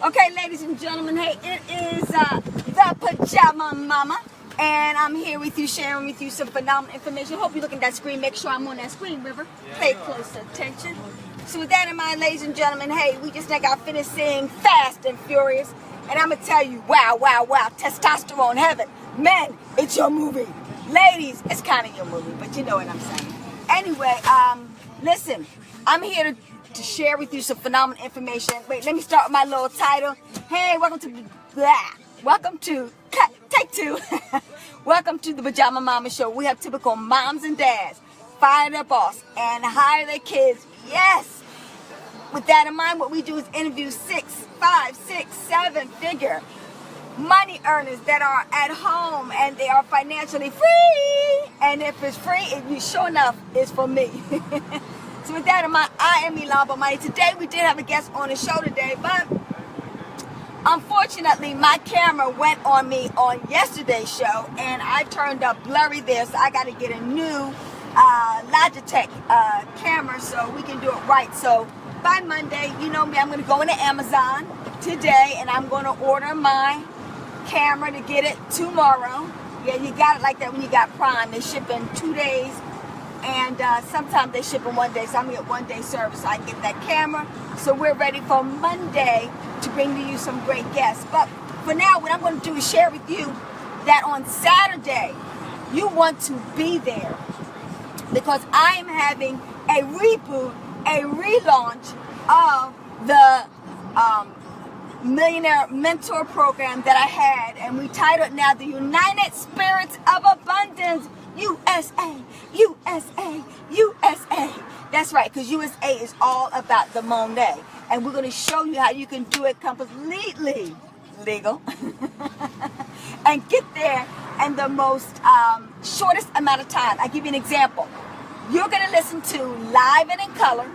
Okay, ladies and gentlemen, hey, it is the Pajama Mama, and I'm here with you, sharing with you some phenomenal information. Hope you look at that screen. Make sure I'm on that screen, River. Pay close attention. So with that in mind, ladies and gentlemen, hey, we just got finished seeing Fast and Furious, and I'm going to tell you, wow, testosterone heaven. Men, it's your movie. Ladies, it's kind of your movie, but you know what I'm saying. Anyway, listen, I'm here to share with you some phenomenal information. Wait, let me start with my little title. Hey, welcome to take two. Welcome to the Pajama Mama Show. We have typical moms and dads fire their boss and hire their kids. Yes. With that in mind, what we do is interview 6, 5, 6, 7 figure money earners that are at home and they are financially free. And if it's free, sure enough, it's for me. So with that in mind, I am Millionaire Mentee. Today we did have a guest on the show today, but unfortunately my camera went on me on yesterday's show and I turned up blurry there, so I got to get a new Logitech camera so we can do it right. So by Monday, you know me, I'm going to go into Amazon today and I'm going to order my camera to get it tomorrow. Yeah, you got it like that when you got Prime. They ship in 2 days. And sometimes they ship in 1 day, so I'm going to get 1 day service so I can get that camera. So we're ready for Monday to bring to you some great guests. But for now, what I'm going to do is share with you that on Saturday, you want to be there. Because I am having a reboot, a relaunch of the Millionaire Mentor program that I had. And we titled now the United Spirits of Abundance. USA, USA, USA. That's right, because USA is all about the Monet. And we're going to show you how you can do it completely legal and get there in the most shortest amount of time. I'll give you an example. You're going to listen to Live and in Color,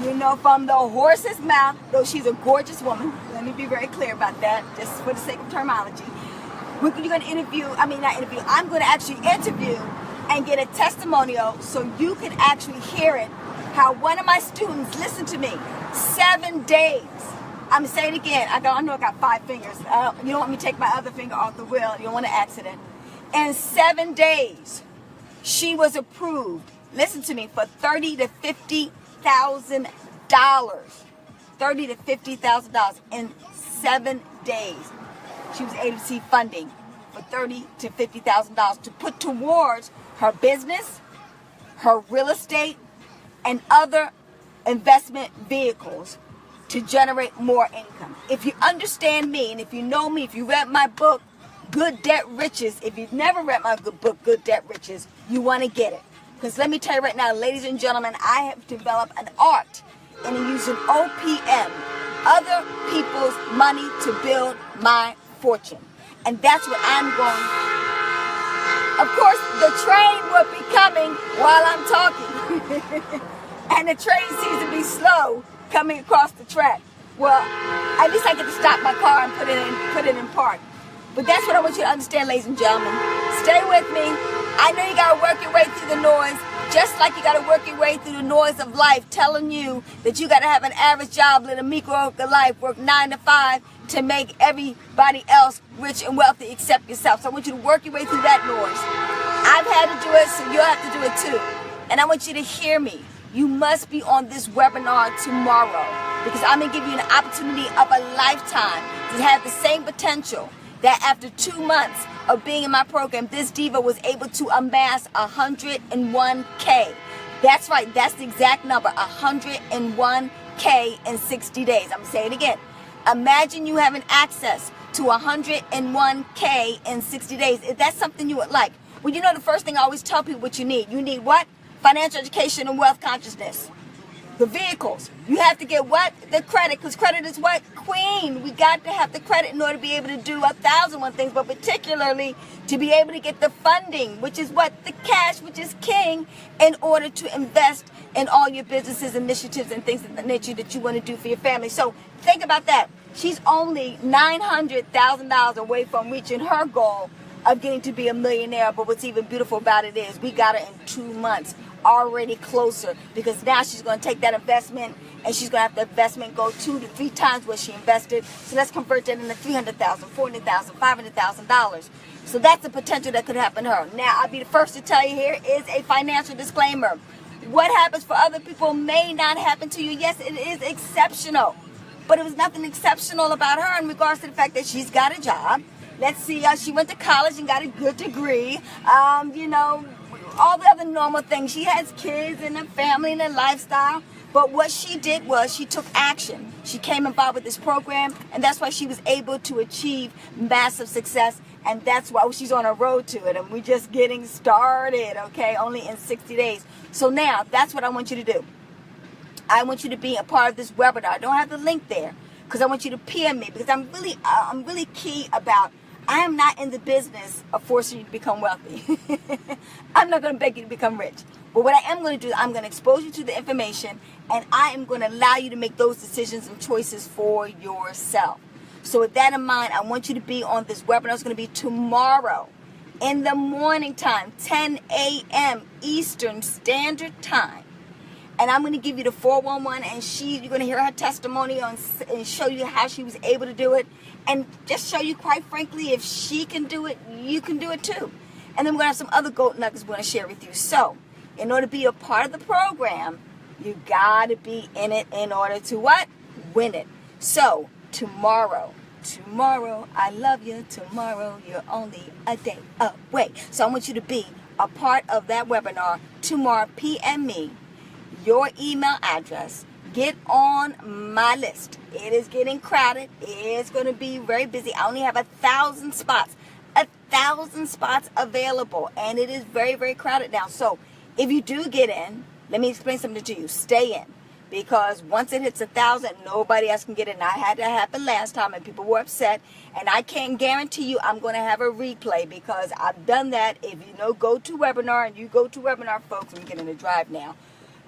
you know, from the horse's mouth, though she's a gorgeous woman. Let me be very clear about that, just for the sake of terminology. You're going to I'm going to actually interview and get a testimonial so you can actually hear it, how one of my students listened to me 7 days. I'm saying it again. I know I got 5 fingers. You don't want me to take my other finger off the wheel. You don't want an accident. In 7 days, she was approved. Listen to me, for $30,000 to $50,000. $30,000 to $50,000 in 7 days. She was able to see funding for $30,000 to $50,000 to put towards her business, her real estate, and other investment vehicles to generate more income. If you understand me, and if you know me, if you read my book, Good Debt Riches, if you've never read my good book, Good Debt Riches, you want to get it. Because let me tell you right now, ladies and gentlemen, I have developed an art in using OPM, other people's money, to build my fortune. And that's what I'm going. Of course, the train will be coming while I'm talking. And the train seems to be slow coming across the track. Well, at least I get to stop my car and put it in park. But that's what I want you to understand, ladies and gentlemen. Stay with me. I know you got to work your way through the noise, just like you got to work your way through the noise of life, telling you that you got to have an average job, live a mediocre life, work 9 to 5 to make everybody else rich and wealthy except yourself. So I want you to work your way through that noise. I've had to do it, so you'll have to do it too. And I want you to hear me. You must be on this webinar tomorrow, because I'm going to give you an opportunity of a lifetime to have the same potential that after 2 months of being in my program, this diva was able to amass 101K. That's right. That's the exact number, 101K in 60 days. I'm going to say it again. Imagine you having access to 101K in 60 days. If that's something you would like. Well, you know, the first thing I always tell people what you need. You need what? Financial education and wealth consciousness. The vehicles. You have to get what? The credit. Because credit is what? Queen. We got to have the credit in order to be able to do 1,001 things, but particularly to be able to get the funding, which is what? The cash, which is king, in order to invest in all your businesses, initiatives, and things of the nature that you want to do for your family. So think about that. She's only $900,000 away from reaching her goal of getting to be a millionaire. But what's even beautiful about it is we got her in 2 months. already closer, because now she's going to take that investment and she's going to have the investment go 2 to 3 times what she invested. So let's convert that into $300,000, $400,000, $500,000. So that's the potential that could happen to her. Now, I'll be the first to tell you, here is a financial disclaimer. What happens for other people may not happen to you. Yes, it is exceptional, but it was nothing exceptional about her in regards to the fact that she's got a job. Let's see, she went to college and got a good degree. You know, all the other normal things. She has kids and a family and a lifestyle. But what she did was she took action. She came involved with this program, and that's why she was able to achieve massive success. And that's why she's on a road to it. And we're just getting started, okay, only in 60 days. So now, that's what I want you to do. I want you to be a part of this webinar. I don't have the link there, because I want you to PM me, because I'm really key about, I am not in the business of forcing you to become wealthy. I'm not going to beg you to become rich. But what I am going to do, I'm going to expose you to the information, and I am going to allow you to make those decisions and choices for yourself. So with that in mind, I want you to be on this webinar. It's going to be tomorrow in the morning time, 10 a.m. Eastern Standard Time. And I'm going to give you the 411, and you're going to hear her testimony and show you how she was able to do it. And just show you, quite frankly, if she can do it, you can do it too. And then we're going to have some other gold nuggets we're going to share with you. So, in order to be a part of the program, you got to be in it in order to what? Win it. So, tomorrow, I love you. Tomorrow, you're only a day away. So, I want you to be a part of that webinar tomorrow. PM me your email address. Get on my list. It is getting crowded. It's going to be very busy. I only have 1,000 spots. 1,000 spots available. And it is very, very crowded now. So if you do get in, let me explain something to you. Stay in. Because once it hits 1,000, nobody else can get in. I had that happen last time and people were upset. And I can't guarantee you I'm going to have a replay, because I've done that. If you know, go to webinar, and you go to webinar, folks, I'm getting a drive now.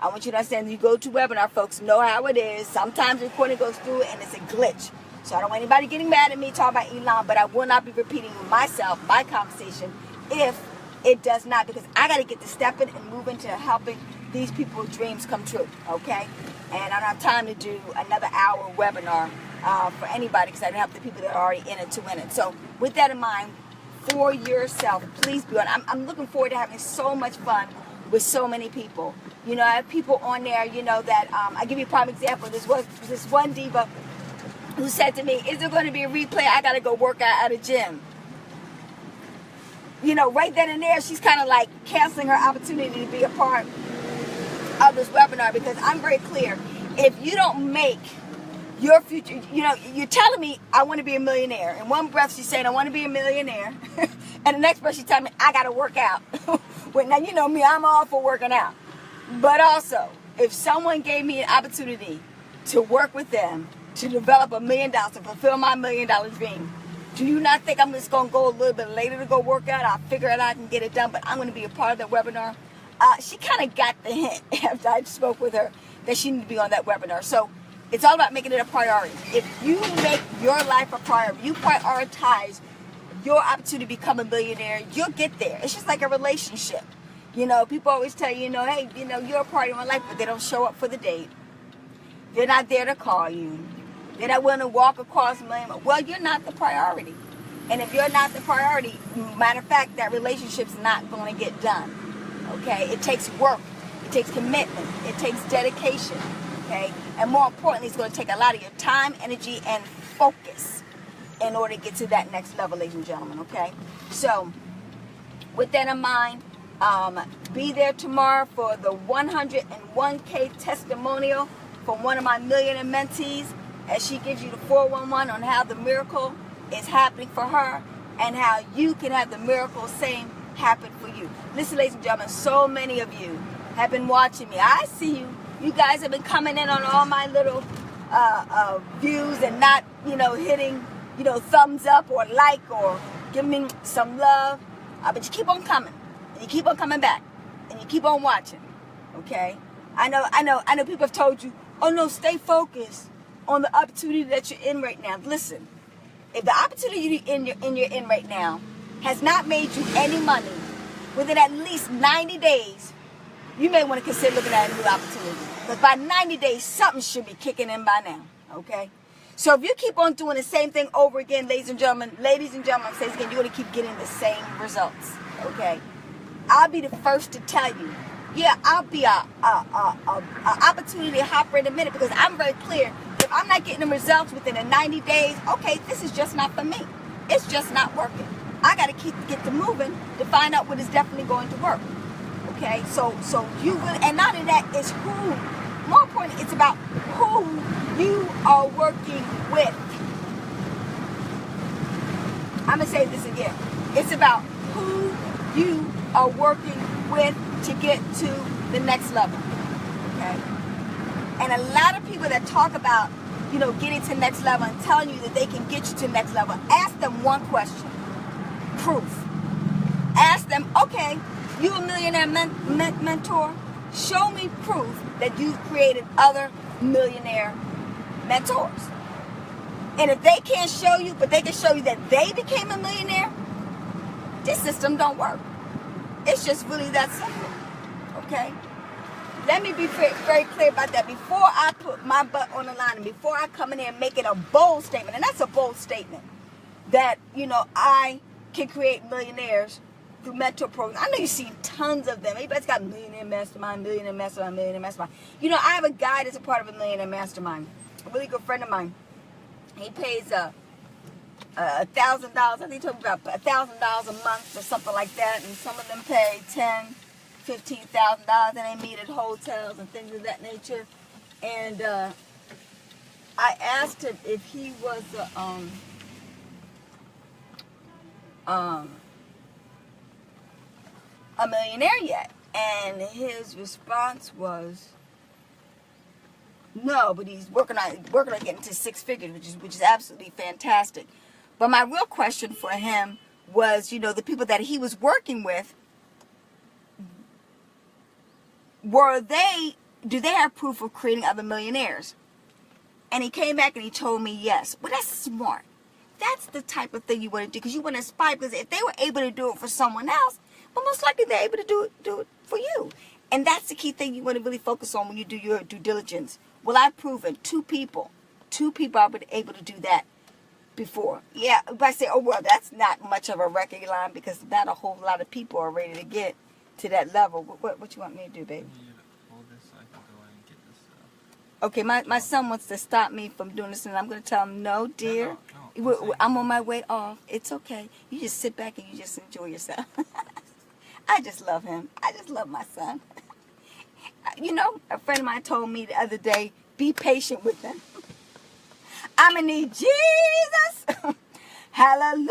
I want you to understand, you go to webinar, folks, know how it is. Sometimes the recording goes through and it's a glitch. So I don't want anybody getting mad at me talking about Elon, but I will not be repeating myself, my conversation, if it does not, because I got to get to stepping and move into helping these people's dreams come true, okay? And I don't have time to do another hour webinar for anybody, because I help the people that are already in it to win it. So with that in mind, for yourself, please be on. I'm looking forward to having so much fun with so many people. You know, I have people on there, you know, that, I give you a prime example. This one diva who said to me, is there going to be a replay? I got to go work out at a gym. You know, right then and there, she's kind of like canceling her opportunity to be a part of this webinar, because I'm very clear. If you don't make your future, you know, you're telling me I want to be a millionaire. In one breath, she's saying I want to be a millionaire. And the next breath, she's telling me I got to work out. Well, now, you know me, I'm all for working out. But also, if someone gave me an opportunity to work with them, to develop $1 million, to fulfill my $1 million dream, do you not think I'm just going to go a little bit later to go work out? I'll figure it out and get it done, but I'm going to be a part of that webinar. She kind of got the hint after I spoke with her that she needed to be on that webinar. So it's all about making it a priority. If you make your life a priority, you prioritize your opportunity to become a millionaire, you'll get there. It's just like a relationship. You know, people always tell you, you know, hey, you know, you're a part of my life, but they don't show up for the date. They're not there to call you. They're not willing to walk across $1 million. Well, you're not the priority. And if you're not the priority, matter of fact, that relationship's not going to get done. Okay? It takes work. It takes commitment. It takes dedication. Okay? And more importantly, it's going to take a lot of your time, energy, and focus in order to get to that next level, ladies and gentlemen. Okay? So, with that in mind, be there tomorrow for the 101K testimonial from one of my millionaire mentees, as she gives you the 411 on how the miracle is happening for her and how you can have the miracle same happen for you. Listen, ladies and gentlemen, so many of you have been watching me. I see you. You guys have been coming in on all my little views and not, you know, hitting, you know, thumbs up or like or giving me some love. But you keep on coming. And you keep on coming back. And you keep on watching. Okay? I know people have told you, oh no, stay focused on the opportunity that you're in right now. Listen, if the opportunity you're in right now has not made you any money within at least 90 days, you may want to consider looking at a new opportunity. Because by 90 days, something should be kicking in by now, okay? So if you keep on doing the same thing over again, ladies and gentlemen, I'm saying again, you're going to keep getting the same results, okay? I'll be the first to tell you, yeah, I'll be a opportunity hopper in a minute, because I'm very clear. If I'm not getting the results within the 90 days, okay, this is just not for me. It's just not working. I got to get to moving to find out what is definitely going to work. Okay, so you will, and not only that, it's who. More importantly, it's about who you are working with. I'm gonna say this again. It's about who you are working with to get to the next level. Okay, and a lot of people that talk about, you know, getting to the next level and telling you that they can get you to the next level, ask them one question: proof. Ask them, okay, you a millionaire mentor? Show me proof that you've created other millionaire mentors. And if they can't show you, but they can show you that they became a millionaire, this system don't work. It's just really that simple, okay? Let me be very clear about that. Before I put my butt on the line and before I come in there and make it a bold statement, and that's a bold statement, that, you know, I can create millionaires through mentor programs. I know you see tons of them. Everybody's got millionaire mastermind, millionaire mastermind, millionaire mastermind. You know, I have a guy that's a part of a millionaire mastermind. A really good friend of mine. He pays $1,000. I think he told me about $1,000 a month or something like that. And some of them pay $10,000, $15,000, and they meet at hotels and things of that nature. And I asked him if he was a millionaire yet, and his response was no, but he's working on getting to six figures, which is absolutely fantastic. But my real question for him was, you know, the people that he was working with, do they have proof of creating other millionaires? And he came back and he told me yes. Well, that's smart. That's the type of thing you want to do, because you want to inspire. Because if they were able to do it for someone else, well, most likely they're able to do it for you. And that's the key thing you want to really focus on when you do your due diligence. Well, I've proven two people I've been able to do that before. Yeah, but I say, oh, well, that's not much of a record line, because not a whole lot of people are ready to get to that level. What you want me to do, baby? Hold this so I can go and get this stuff. Okay, my son wants to stop me from doing this, and I'm going to tell him, no, dear. No, I'm on my way off. It's okay. You just sit back and you just enjoy yourself. I just love him. I just love my son. You know, a friend of mine told me the other day, be patient with him. I'm going to need Jesus. Hallelujah.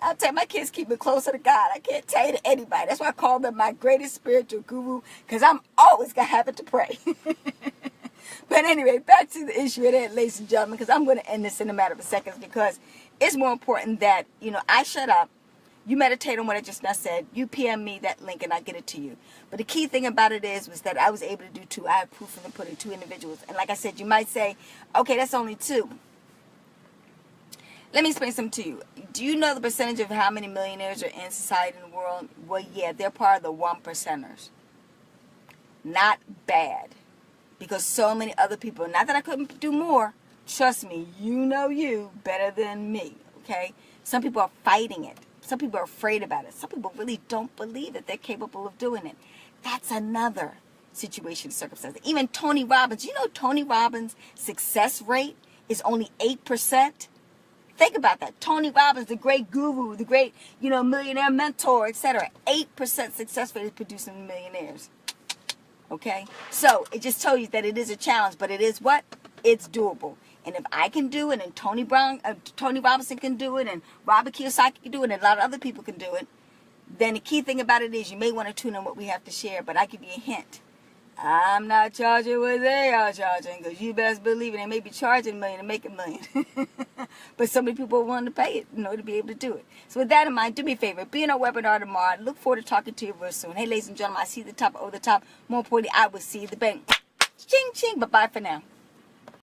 I'll tell you, my kids keep me closer to God. I can't tell you to anybody. That's why I call them my greatest spiritual guru, because I'm always going to have it to pray. But anyway, back to the issue at hand, ladies and gentlemen, because I'm going to end this in a matter of seconds, because it's more important that, you know, I shut up. You meditate on what I just now said. You PM me that link and I get it to you. But the key thing about it was that I was able to do two. I have proof of putting two individuals. And like I said, you might say, okay, that's only two. Let me explain something to you. Do you know the percentage of how many millionaires are in society in the world? Well, yeah, they're part of the 1%ers. Not bad. Because so many other people, not that I couldn't do more, trust me, you know you better than me, okay? Some people are fighting it. Some people are afraid about it. Some people really don't believe that they're capable of doing it. That's another situation, circumstance. Even Tony Robbins, you know Tony Robbins' success rate is only 8%? Think about that. Tony Robbins, the great guru, the great, you know, millionaire mentor, etc. 8% success rate is producing millionaires. Okay? So, it just tells you that it is a challenge, but it is what? It's doable. And if I can do it, and Tony Robinson can do it, and Robert Kiyosaki can do it, and a lot of other people can do it, then the key thing about it is you may want to tune in what we have to share, but I give you a hint. I'm not charging what they are charging, because you best believe it. They may be charging $1 million to make $1 million. But so many people want to pay it, to be able to do it. So with that in mind, do me a favor. Be in our webinar tomorrow. I look forward to talking to you real soon. Hey, ladies and gentlemen, I see the top over the top. More importantly, I will see the bank. Ching, ching. Bye-bye for now.